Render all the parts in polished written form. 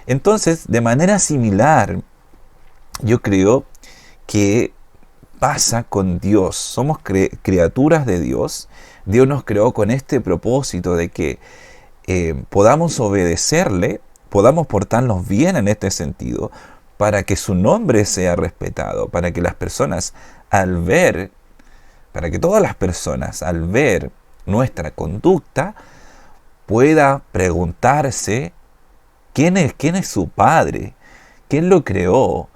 Entonces, de manera similar, yo creo que pasa con Dios. Somos criaturas de Dios. Dios nos creó con este propósito de que podamos obedecerle, podamos portarnos bien en este sentido, para que su nombre sea respetado, para que las personas al ver, para que todas las personas al ver nuestra conducta pueda preguntarse quién es su padre, quién lo creó,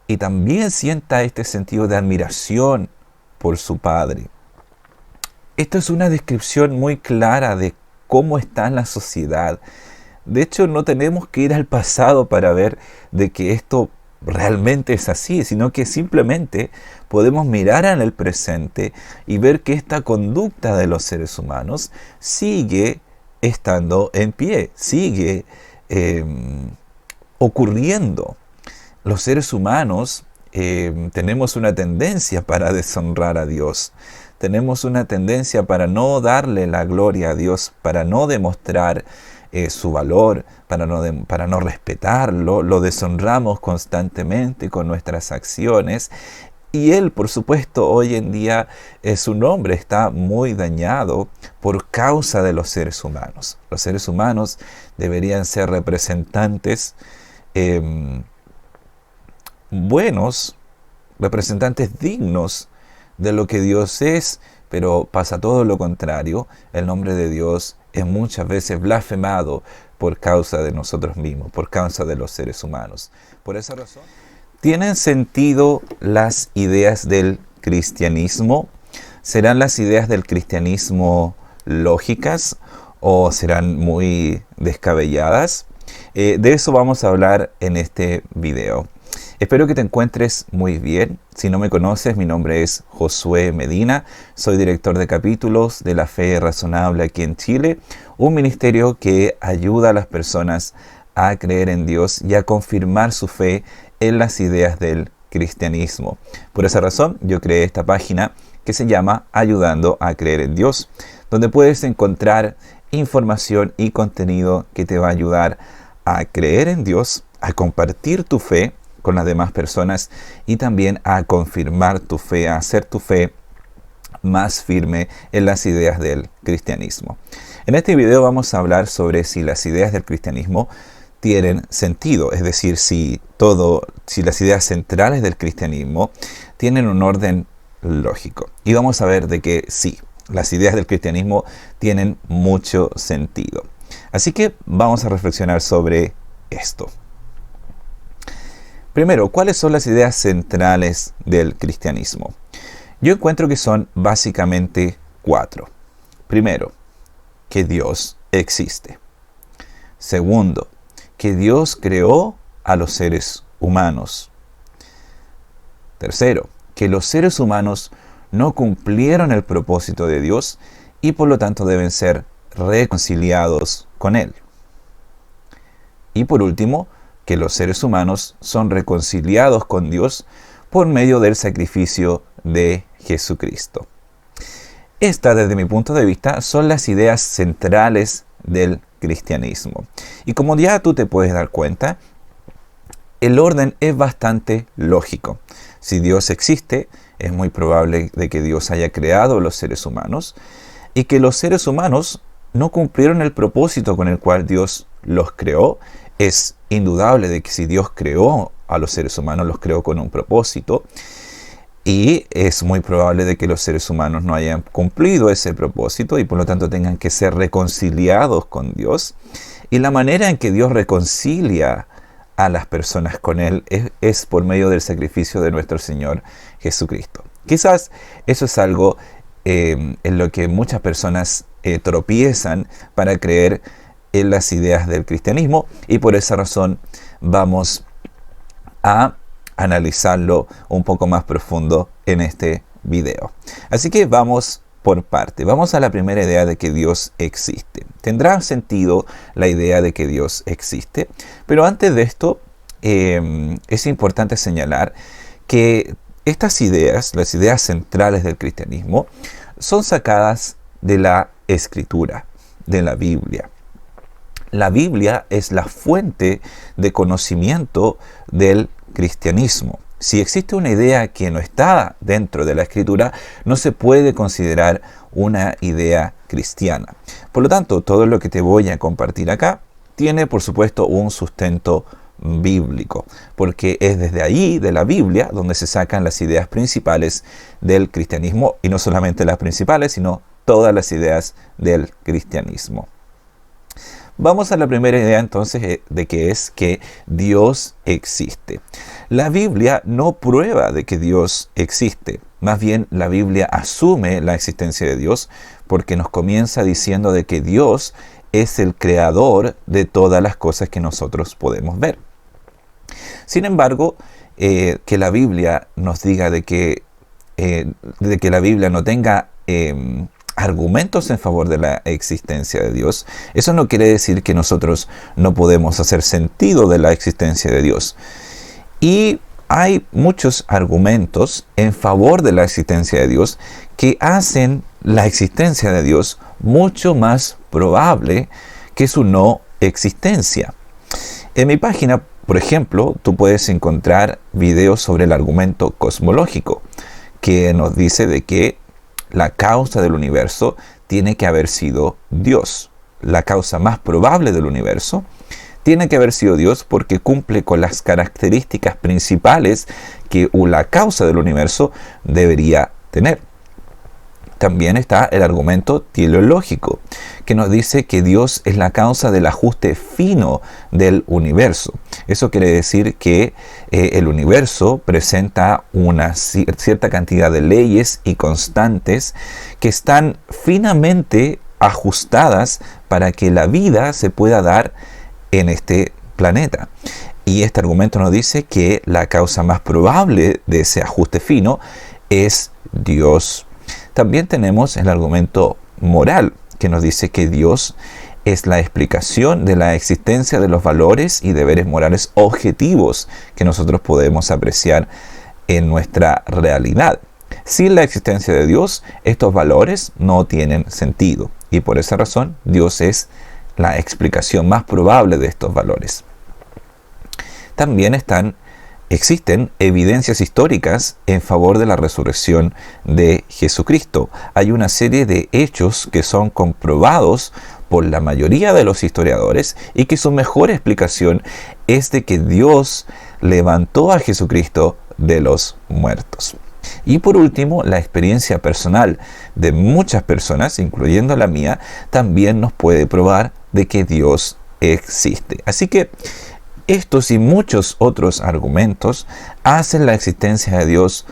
y también sienta este sentido de admiración por su padre. Esto es una descripción muy clara de cómo está la sociedad. De hecho, no tenemos que ir al pasado para ver de que esto realmente es así, sino que simplemente podemos mirar en el presente y ver que esta conducta de los seres humanos sigue estando en pie, sigue ocurriendo. Los seres humanos tenemos una tendencia para deshonrar a Dios. Tenemos una tendencia para no darle la gloria a Dios, para no demostrar su valor, para no respetarlo. Lo deshonramos constantemente con nuestras acciones. Y Él, por supuesto, hoy en día su nombre está muy dañado por causa de los seres humanos. Los seres humanos deberían ser representantes buenos, representantes dignos de lo que Dios es, pero pasa todo lo contrario. El nombre de Dios es muchas veces blasfemado por causa de nosotros mismos, por causa de los seres humanos. Por esa razón, ¿tienen sentido las ideas del cristianismo? ¿Serán las ideas del cristianismo lógicas o serán muy descabelladas? De eso vamos a hablar en este video. Espero que te encuentres muy bien. Si no me conoces, mi nombre es Josué Medina. Soy director de capítulos de La Fe Razonable aquí en Chile, un ministerio que ayuda a las personas a creer en Dios y a confirmar su fe en las ideas del cristianismo. Por esa razón, yo creé esta página que se llama Ayudando a Creer en Dios, donde puedes encontrar información y contenido que te va a ayudar a creer en Dios, a compartir tu fe con las demás personas y también a confirmar tu fe, a hacer tu fe más firme en las ideas del cristianismo. En este video vamos a hablar sobre si las ideas del cristianismo tienen sentido, es decir, si las ideas centrales del cristianismo tienen un orden lógico. Y vamos a ver de que sí, las ideas del cristianismo tienen mucho sentido. Así que vamos a reflexionar sobre esto. Primero, ¿cuáles son las ideas centrales del cristianismo? Yo encuentro que son básicamente 4. Primero, que Dios existe. Segundo, que Dios creó a los seres humanos. Tercero, que los seres humanos no cumplieron el propósito de Dios y por lo tanto deben ser reconciliados con Él. Y por último, que los seres humanos son reconciliados con Dios por medio del sacrificio de Jesucristo. Estas, desde mi punto de vista, son las ideas centrales del cristianismo. Y como ya tú te puedes dar cuenta, el orden es bastante lógico. Si Dios existe, es muy probable de que Dios haya creado los seres humanos y que los seres humanos no cumplieron el propósito con el cual Dios los creó. Es indudable de que si Dios creó a los seres humanos, los creó con un propósito, y es muy probable de que los seres humanos no hayan cumplido ese propósito y por lo tanto tengan que ser reconciliados con Dios. Y la manera en que Dios reconcilia a las personas con Él es por medio del sacrificio de nuestro Señor Jesucristo. Quizás eso es algo en lo que muchas personas tropiezan para creer en las ideas del cristianismo, y por esa razón vamos a analizarlo un poco más profundo en este video. Así que vamos por parte. Vamos a la primera idea de que Dios existe. Tendrá sentido la idea de que Dios existe, pero antes de esto es importante señalar que estas ideas, las ideas centrales del cristianismo, son sacadas de la Escritura, de la Biblia. La Biblia es la fuente de conocimiento del cristianismo. Si existe una idea que no está dentro de la Escritura, no se puede considerar una idea cristiana. Por lo tanto, todo lo que te voy a compartir acá tiene, por supuesto, un sustento bíblico, porque es desde allí, de la Biblia, donde se sacan las ideas principales del cristianismo, y no solamente las principales, sino todas las ideas del cristianismo. Vamos a la primera idea entonces, de que es que Dios existe. La Biblia no prueba de que Dios existe, más bien la Biblia asume la existencia de Dios, porque nos comienza diciendo de que Dios es el creador de todas las cosas que nosotros podemos ver. Sin embargo, que la Biblia nos diga de que la Biblia no tenga argumentos en favor de la existencia de Dios, eso no quiere decir que nosotros no podemos hacer sentido de la existencia de Dios. Y hay muchos argumentos en favor de la existencia de Dios que hacen la existencia de Dios mucho más probable que su no existencia. En mi página, por ejemplo, tú puedes encontrar videos sobre el argumento cosmológico, que nos dice de que la causa del universo tiene que haber sido Dios. La causa más probable del universo tiene que haber sido Dios porque cumple con las características principales que la causa del universo debería tener. También está el argumento teleológico, que nos dice que Dios es la causa del ajuste fino del universo. Eso quiere decir que el universo presenta una cierta cantidad de leyes y constantes que están finamente ajustadas para que la vida se pueda dar en este planeta. Y este argumento nos dice que la causa más probable de ese ajuste fino es Dios. También tenemos el argumento moral, que nos dice que Dios es la explicación de la existencia de los valores y deberes morales objetivos que nosotros podemos apreciar en nuestra realidad. Sin la existencia de Dios, estos valores no tienen sentido, y por esa razón Dios es la explicación más probable de estos valores. También existen evidencias históricas en favor de la resurrección de Jesucristo. Hay una serie de hechos que son comprobados por la mayoría de los historiadores y que su mejor explicación es de que Dios levantó a Jesucristo de los muertos. Y por último, la experiencia personal de muchas personas, incluyendo la mía, también nos puede probar de que Dios existe. Así que estos y muchos otros argumentos hacen la existencia de Dios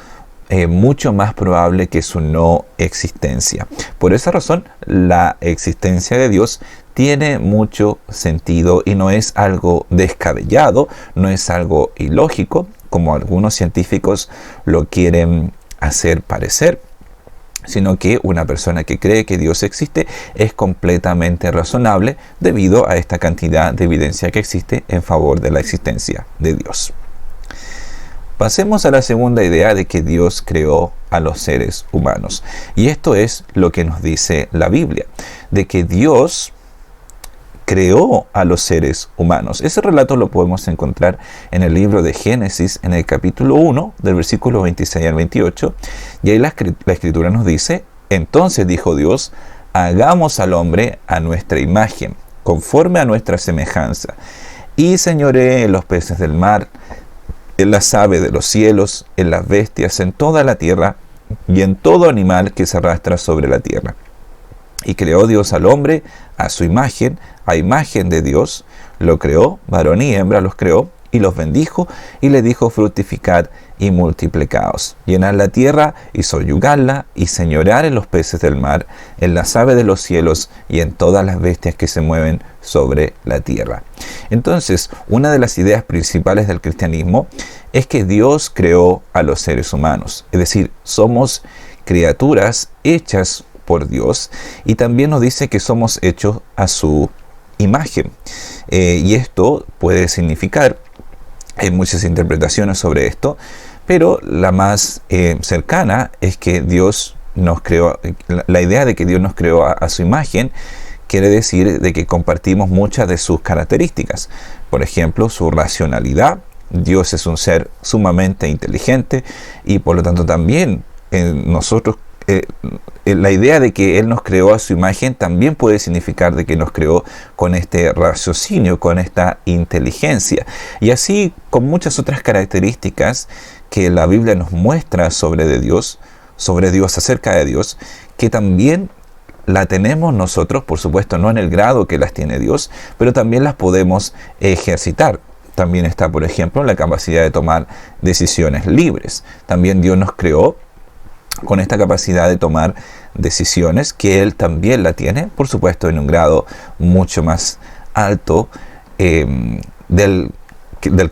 mucho más probable que su no existencia. Por esa razón, la existencia de Dios tiene mucho sentido y no es algo descabellado, no es algo ilógico, como algunos científicos lo quieren hacer parecer, sino que una persona que cree que Dios existe es completamente razonable debido a esta cantidad de evidencia que existe en favor de la existencia de Dios. Pasemos a la segunda idea de que Dios creó a los seres humanos. Y esto es lo que nos dice la Biblia, de que Dios creó a los seres humanos. Ese relato lo podemos encontrar en el libro de Génesis, en el capítulo 1, del versículo 26 al 28, y ahí la Escritura nos dice: entonces dijo Dios, hagamos al hombre a nuestra imagen, conforme a nuestra semejanza, y señoree en los peces del mar, en las aves de los cielos, en las bestias, en toda la tierra, y en todo animal que se arrastra sobre la tierra. Y creó Dios al hombre a su imagen, a imagen de Dios lo creó, varón y hembra los creó, y los bendijo, y le dijo: fructificad y multiplicaos, llenad la tierra y soyugadla, y señorear en los peces del mar, en las aves de los cielos, y en todas las bestias que se mueven sobre la tierra. Entonces, una de las ideas principales del cristianismo es que Dios creó a los seres humanos, es decir, somos criaturas hechas por Dios, y también nos dice que somos hechos a su imagen. Y esto puede significar, hay muchas interpretaciones sobre esto, pero la más cercana es que Dios nos creó, la idea de que Dios nos creó a su imagen quiere decir de que compartimos muchas de sus características. Por ejemplo, su racionalidad. Dios es un ser sumamente inteligente y por lo tanto también nosotros, la idea de que Él nos creó a su imagen también puede significar de que nos creó con este raciocinio, con esta inteligencia. Y así con muchas otras características que la Biblia nos muestra sobre Dios, acerca de Dios, que también la tenemos nosotros, por supuesto no en el grado que las tiene Dios, pero también las podemos ejercitar. También está, por ejemplo, la capacidad de tomar decisiones libres. También Dios nos creó con esta capacidad de tomar decisiones, que Él también la tiene, por supuesto, en un grado mucho más alto del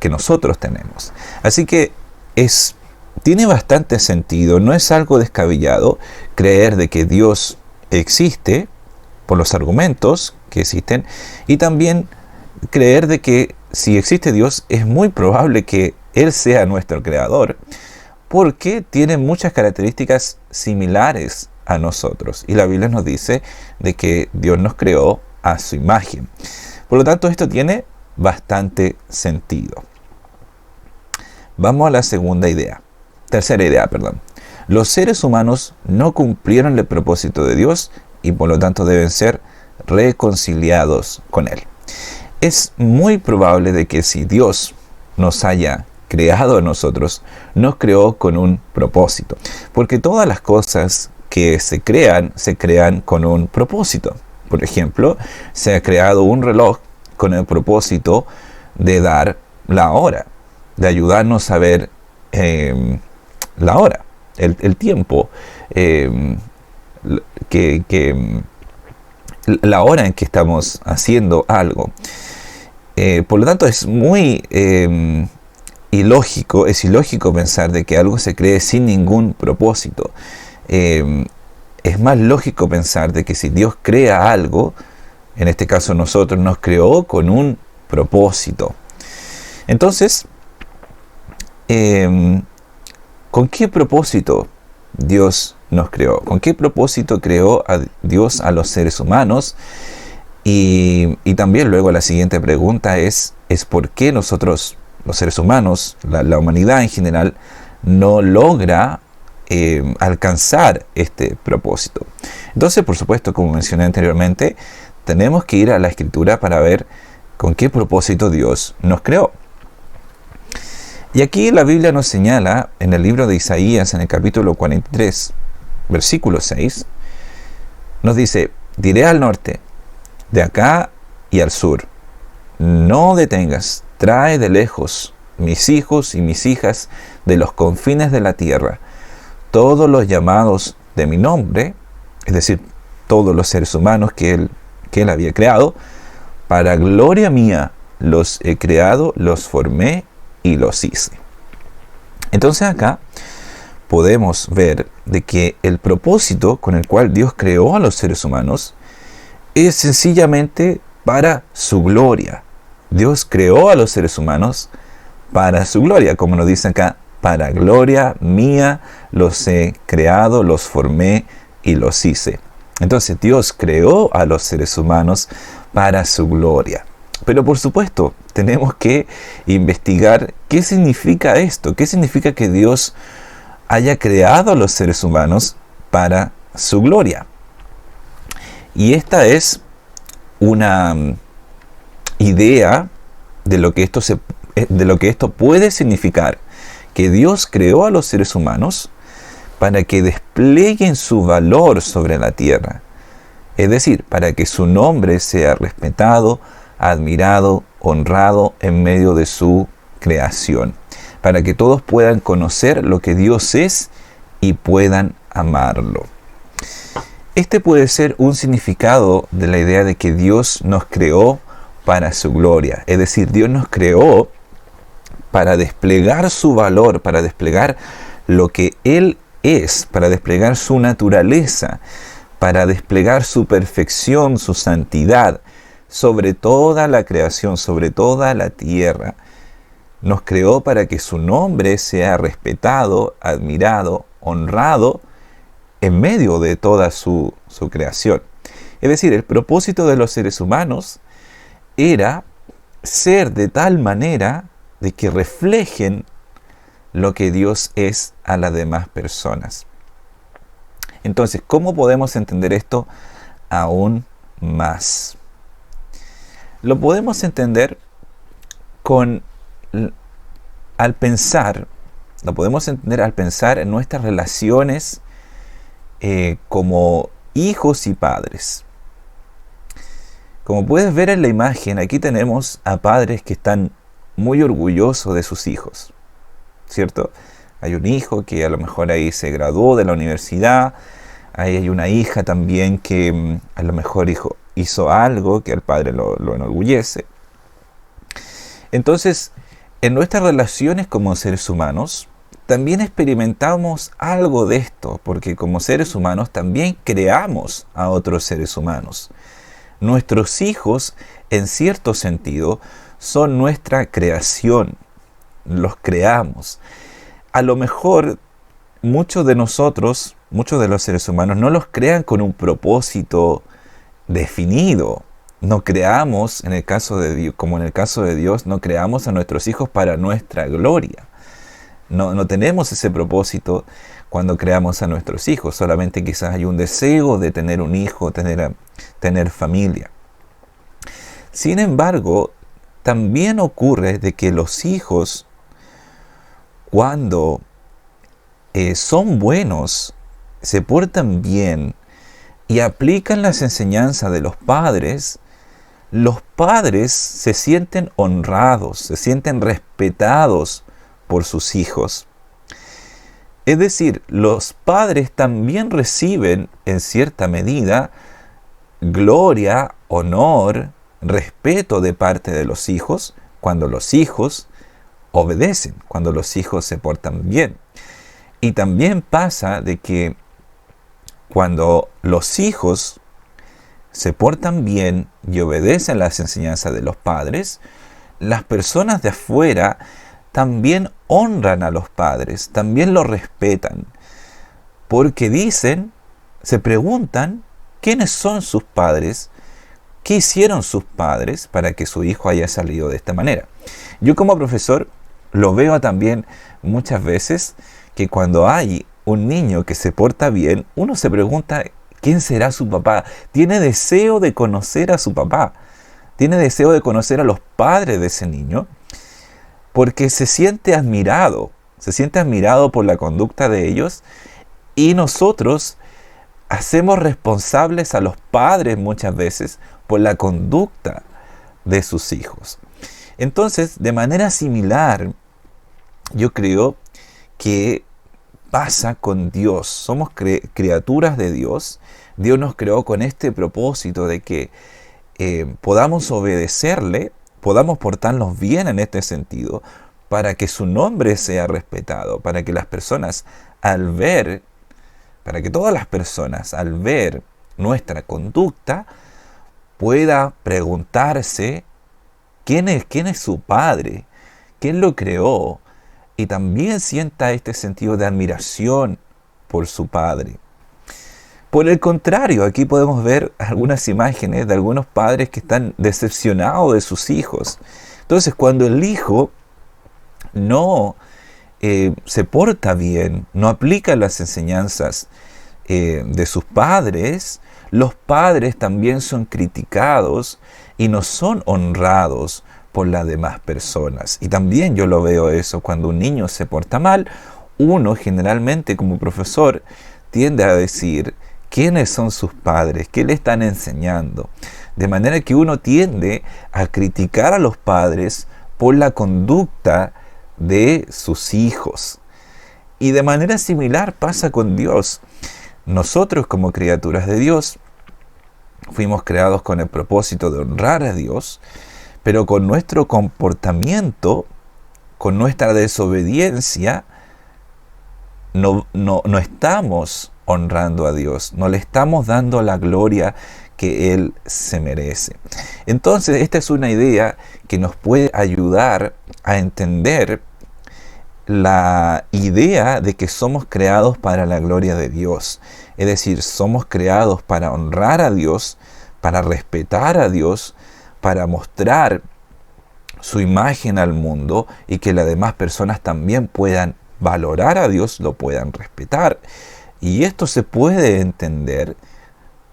que nosotros tenemos. Así que tiene bastante sentido, no es algo descabellado creer de que Dios existe por los argumentos que existen, y también creer de que si existe Dios es muy probable que Él sea nuestro creador, porque tiene muchas características similares a nosotros, y la Biblia nos dice de que Dios nos creó a su imagen. Por lo tanto, esto tiene bastante sentido. Vamos a la tercera idea. Los seres humanos no cumplieron el propósito de Dios y por lo tanto deben ser reconciliados con Él. Es muy probable de que si Dios nos haya creado a nosotros, nos creó con un propósito. Porque todas las cosas que se crean con un propósito. Por ejemplo, se ha creado un reloj con el propósito de dar la hora, de ayudarnos a ver la hora, el tiempo, la hora en que estamos haciendo algo. Por lo tanto, es muy ilógico pensar de que algo se cree sin ningún propósito. Es más lógico pensar de que si Dios crea algo, en este caso nosotros, nos creó con un propósito. Entonces, ¿con qué propósito Dios nos creó? ¿Con qué propósito creó a Dios a los seres humanos? Y también luego la siguiente pregunta es ¿por qué nosotros, los seres humanos, la humanidad en general, no logra alcanzar este propósito? Entonces, por supuesto, como mencioné anteriormente, tenemos que ir a la Escritura para ver con qué propósito Dios nos creó. Y aquí la Biblia nos señala en el libro de Isaías, en el capítulo 43, versículo 6, nos dice: diré al norte, de acá y al sur, no detengas, trae de lejos mis hijos y mis hijas de los confines de la tierra, todos los llamados de mi nombre, es decir, todos los seres humanos que él había creado, para gloria mía los he creado, los formé y los hice. Entonces acá podemos ver de que el propósito con el cual Dios creó a los seres humanos es sencillamente para su gloria. Dios creó a los seres humanos para su gloria, como nos dice acá: para gloria mía los he creado, los formé y los hice. Entonces Dios creó a los seres humanos para su gloria. Pero por supuesto, tenemos que investigar qué significa esto, qué significa que Dios haya creado a los seres humanos para su gloria. Y esta es una idea de lo que esto puede significar, que Dios creó a los seres humanos para que desplieguen su valor sobre la tierra. Es decir, para que su nombre sea respetado, admirado, honrado en medio de su creación. Para que todos puedan conocer lo que Dios es y puedan amarlo. Este puede ser un significado de la idea de que Dios nos creó para su gloria. Es decir, Dios nos creó para desplegar su valor, para desplegar lo que Él es, para desplegar su naturaleza, para desplegar su perfección, su santidad, sobre toda la creación, sobre toda la tierra. Nos creó para que su nombre sea respetado, admirado, honrado, en medio de toda su creación. Es decir, el propósito de los seres humanos era ser de tal manera de que reflejen lo que Dios es a las demás personas. Entonces, ¿cómo podemos entender esto aún más? Lo podemos entender al pensar en nuestras relaciones como hijos y padres. Como puedes ver en la imagen, aquí tenemos a padres que están muy orgullosos de sus hijos, ¿cierto? Hay un hijo que a lo mejor ahí se graduó de la universidad, ahí hay una hija también que a lo mejor hizo algo que al padre lo enorgullece. Entonces, en nuestras relaciones como seres humanos, también experimentamos algo de esto, porque como seres humanos también creamos a otros seres humanos. Nuestros hijos, en cierto sentido, son nuestra creación. Los creamos. A lo mejor muchos de nosotros, muchos de los seres humanos, no los crean con un propósito definido. No creamos, en el caso de Dios, como en el caso de Dios, no creamos a nuestros hijos para nuestra gloria. No tenemos ese propósito cuando creamos a nuestros hijos. Solamente quizás hay un deseo de tener un hijo, tener familia. Sin embargo, también ocurre de que los hijos, cuando son buenos, se portan bien y aplican las enseñanzas de los padres se sienten honrados, se sienten respetados por sus hijos. Es decir, los padres también reciben en cierta medida gloria, honor, respeto de parte de los hijos cuando los hijos obedecen, cuando los hijos se portan bien. Y también pasa de que cuando los hijos se portan bien y obedecen las enseñanzas de los padres, las personas de afuera también honran a los padres, también los respetan, porque se preguntan quiénes son sus padres, qué hicieron sus padres para que su hijo haya salido de esta manera. Yo como profesor lo veo también muchas veces que cuando hay un niño que se porta bien, uno se pregunta quién será su papá. Tiene deseo de conocer a su papá, tiene deseo de conocer a los padres de ese niño, porque se siente admirado por la conducta de ellos, y nosotros hacemos responsables a los padres muchas veces por la conducta de sus hijos. Entonces, de manera similar, yo creo que pasa con Dios. Somos criaturas de Dios. Dios nos creó con este propósito de que podamos obedecerle, podamos portarnos bien en este sentido, para que su nombre sea respetado, para que todas las personas al ver nuestra conducta pueda preguntarse quién es su padre, quién lo creó, y también sienta este sentido de admiración por su padre. Por el contrario, aquí podemos ver algunas imágenes de algunos padres que están decepcionados de sus hijos. Entonces, cuando el hijo no se porta bien, no aplica las enseñanzas de sus padres, los padres también son criticados y no son honrados por las demás personas. Y también yo lo veo eso, cuando un niño se porta mal, uno generalmente como profesor tiende a decir quiénes son sus padres, qué le están enseñando. De manera que uno tiende a criticar a los padres por la conducta de sus hijos. Y de manera similar pasa con Dios. Nosotros como criaturas de Dios fuimos creados con el propósito de honrar a Dios, pero con nuestro comportamiento, con nuestra desobediencia, no estamos honrando a Dios, no le estamos dando la gloria que Él se merece. Entonces, esta es una idea que nos puede ayudar a entender la idea de que somos creados para la gloria de Dios. Es decir, somos creados para honrar a Dios, para respetar a Dios, para mostrar su imagen al mundo y que las demás personas también puedan valorar a Dios, lo puedan respetar. Y esto se puede entender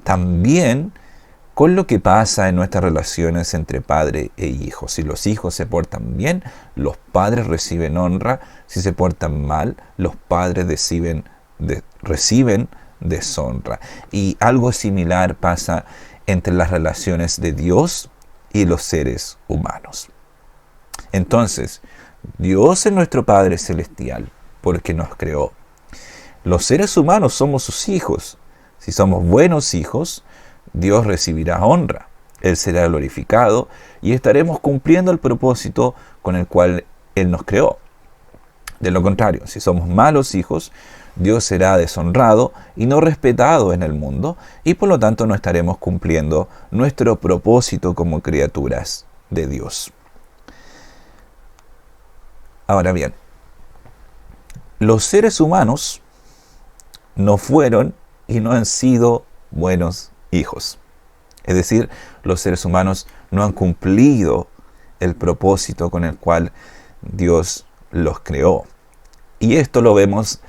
también con lo que pasa en nuestras relaciones entre padre e hijo. Si los hijos se portan bien, los padres reciben honra. Si se portan mal, los padres reciben deshonra. Y algo similar pasa entre las relaciones de Dios y los seres humanos. Entonces, Dios es nuestro Padre Celestial porque nos creó. Los seres humanos somos sus hijos. Si somos buenos hijos, Dios recibirá honra. Él será glorificado y estaremos cumpliendo el propósito con el cual Él nos creó. De lo contrario, si somos malos hijos, Dios será deshonrado y no respetado en el mundo y por lo tanto no estaremos cumpliendo nuestro propósito como criaturas de Dios. Ahora bien, los seres humanos no fueron y no han sido buenos hijos. Es decir, los seres humanos no han cumplido el propósito con el cual Dios los creó. Y esto lo vemos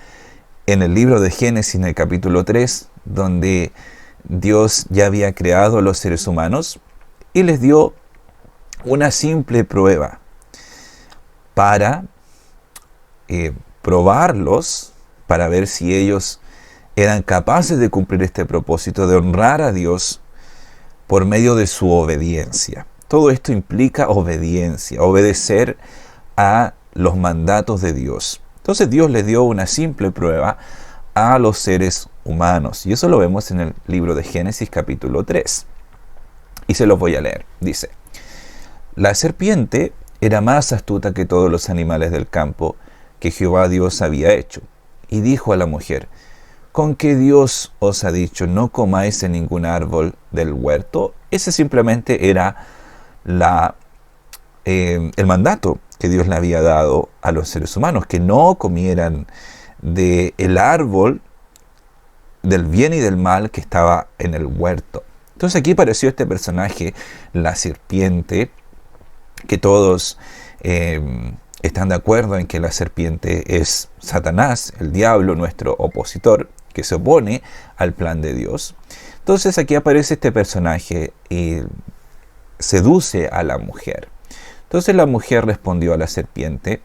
en el libro de Génesis, en el capítulo 3, donde Dios ya había creado a los seres humanos y les dio una simple prueba para probarlos, para ver si ellos eran capaces de cumplir este propósito de honrar a Dios por medio de su obediencia. Todo esto implica obediencia, obedecer a los mandatos de Dios. Entonces Dios les dio una simple prueba a los seres humanos. Y eso lo vemos en el libro de Génesis capítulo 3. Y se los voy a leer. Dice: la serpiente era más astuta que todos los animales del campo que Jehová Dios había hecho. Y dijo a la mujer: ¿con qué Dios os ha dicho no comáis en ningún árbol del huerto? Ese simplemente era el mandato que Dios le había dado a los seres humanos, que no comieran del árbol del bien y del mal que estaba en el huerto. Entonces aquí apareció este personaje, la serpiente, que todos están de acuerdo en que la serpiente es Satanás, el diablo, nuestro opositor, que se opone al plan de Dios. Entonces aquí aparece este personaje y seduce a la mujer. Entonces la mujer respondió a la serpiente: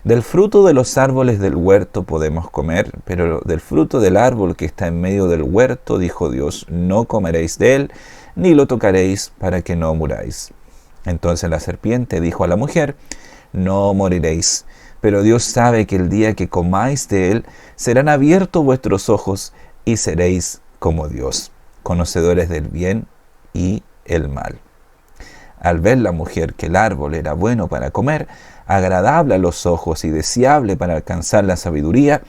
del fruto de los árboles del huerto podemos comer, pero del fruto del árbol que está en medio del huerto, dijo Dios, no comeréis de él, ni lo tocaréis para que no muráis. Entonces la serpiente dijo a la mujer: no moriréis, pero Dios sabe que el día que comáis de él, serán abiertos vuestros ojos y seréis como Dios, conocedores del bien y el mal. Al ver la mujer que el árbol era bueno para comer, agradable a los ojos y deseable para alcanzar la sabiduría,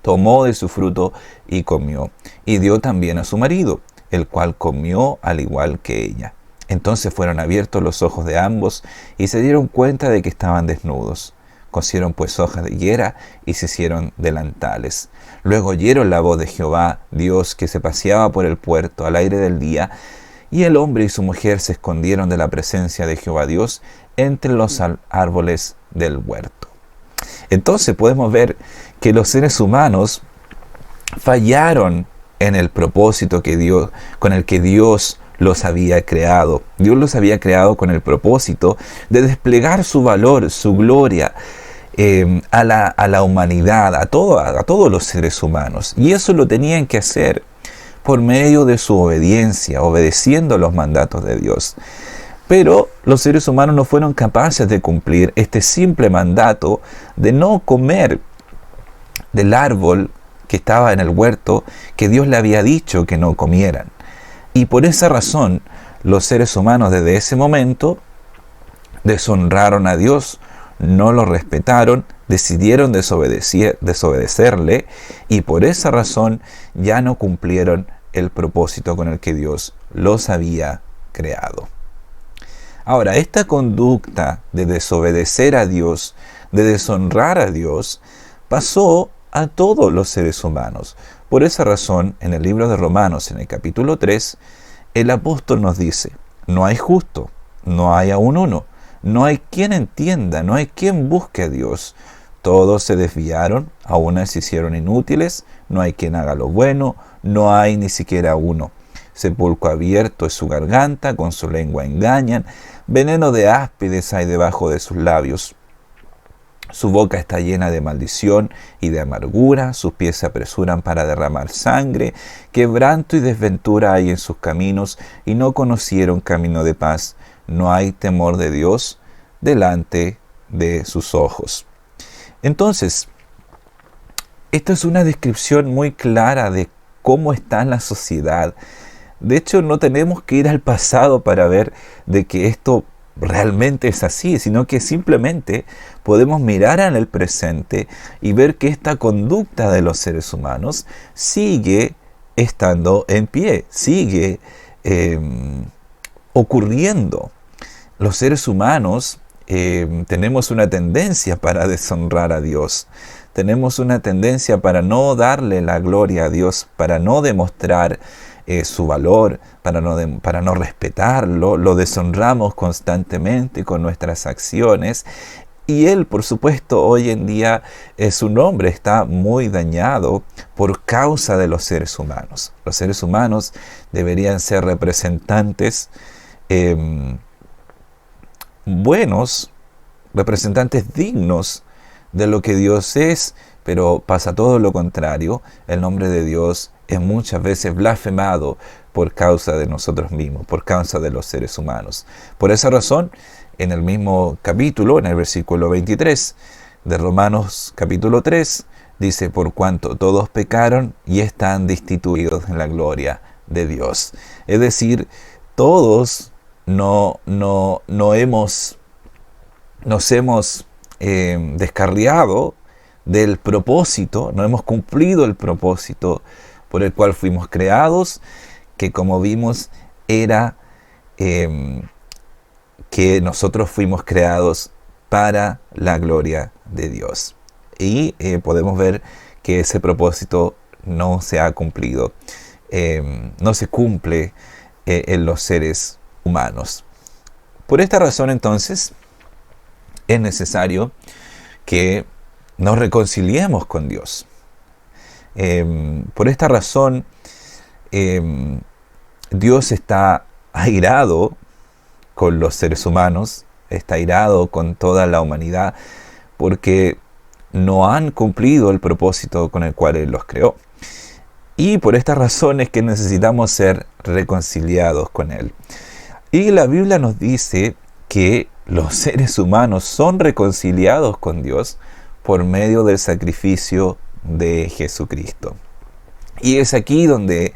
tomó de su fruto y comió, y dio también a su marido, el cual comió al igual que ella. Entonces fueron abiertos los ojos de ambos y se dieron cuenta de que estaban desnudos. Cosieron pues hojas de higuera y se hicieron delantales. Luego oyeron la voz de Jehová, Dios, que se paseaba por el puerto al aire del día, y el hombre y su mujer se escondieron de la presencia de Jehová Dios entre los árboles del huerto. Entonces podemos ver que los seres humanos fallaron en el propósito con el que Dios los había creado. Dios los había creado con el propósito de desplegar su valor, su gloria a la humanidad, a todos los seres humanos. Y eso lo tenían que hacer por medio de su obediencia, obedeciendo los mandatos de Dios. Pero los seres humanos no fueron capaces de cumplir este simple mandato de no comer del árbol que estaba en el huerto que Dios le había dicho que no comieran. Y por esa razón, los seres humanos desde ese momento deshonraron a Dios, no lo respetaron, decidieron desobedecerle y por esa razón ya no cumplieron el propósito con el que Dios los había creado. Ahora, esta conducta de desobedecer a Dios, de deshonrar a Dios, pasó a todos los seres humanos. Por esa razón, en el libro de Romanos, en el capítulo 3, el apóstol nos dice: no hay justo, no hay aún uno, no hay quien entienda, no hay quien busque a Dios. Todos se desviaron, a una se hicieron inútiles, no hay quien haga lo bueno, no hay ni siquiera uno. Sepulcro abierto es su garganta, con su lengua engañan, veneno de áspides hay debajo de sus labios. Su boca está llena de maldición y de amargura, sus pies se apresuran para derramar sangre, quebranto y desventura hay en sus caminos, y no conocieron camino de paz. No hay temor de Dios delante de sus ojos. Entonces, esta es una descripción muy clara de cómo está en la sociedad. De hecho, no tenemos que ir al pasado para ver de que esto realmente es así, sino que simplemente podemos mirar en el presente y ver que esta conducta de los seres humanos sigue estando en pie, sigue ocurriendo. Los seres humanos tenemos una tendencia para deshonrar a Dios. Tenemos una tendencia para no darle la gloria a Dios, para no demostrar su valor, para no respetarlo. Lo deshonramos constantemente con nuestras acciones. Y Él, por supuesto, hoy en día su nombre está muy dañado por causa de los seres humanos. Los seres humanos deberían ser representantes buenos, representantes dignos de lo que Dios es, pero pasa todo lo contrario. El nombre de Dios es muchas veces blasfemado por causa de nosotros mismos, por causa de los seres humanos. Por esa razón, en el mismo capítulo, en el versículo 23 de Romanos capítulo 3, dice: por cuanto todos pecaron y están destituidos de la gloria de Dios. Es decir, todos nos hemos descarriado del propósito, no hemos cumplido el propósito por el cual fuimos creados, que como vimos era que nosotros fuimos creados para la gloria de Dios. Y podemos ver que ese propósito no se ha cumplido, no se cumple en los seres humanos. Por esta razón, entonces, es necesario que nos reconciliemos con Dios. Por esta razón, Dios está airado con los seres humanos, está airado con toda la humanidad, porque no han cumplido el propósito con el cual Él los creó. Y por esta razón es que necesitamos ser reconciliados con Él. Y la Biblia nos dice que los seres humanos son reconciliados con Dios por medio del sacrificio de Jesucristo. Y es aquí donde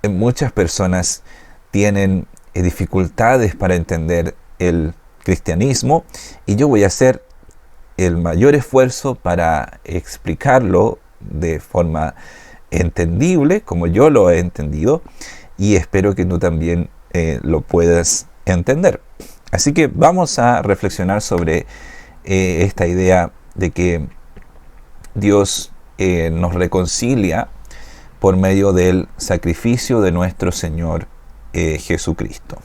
muchas personas tienen dificultades para entender el cristianismo, y yo voy a hacer el mayor esfuerzo para explicarlo de forma entendible, como yo lo he entendido, y espero que tú también lo puedas entender. Así que vamos a reflexionar sobre esta idea de que Dios nos reconcilia por medio del sacrificio de nuestro Señor Jesucristo.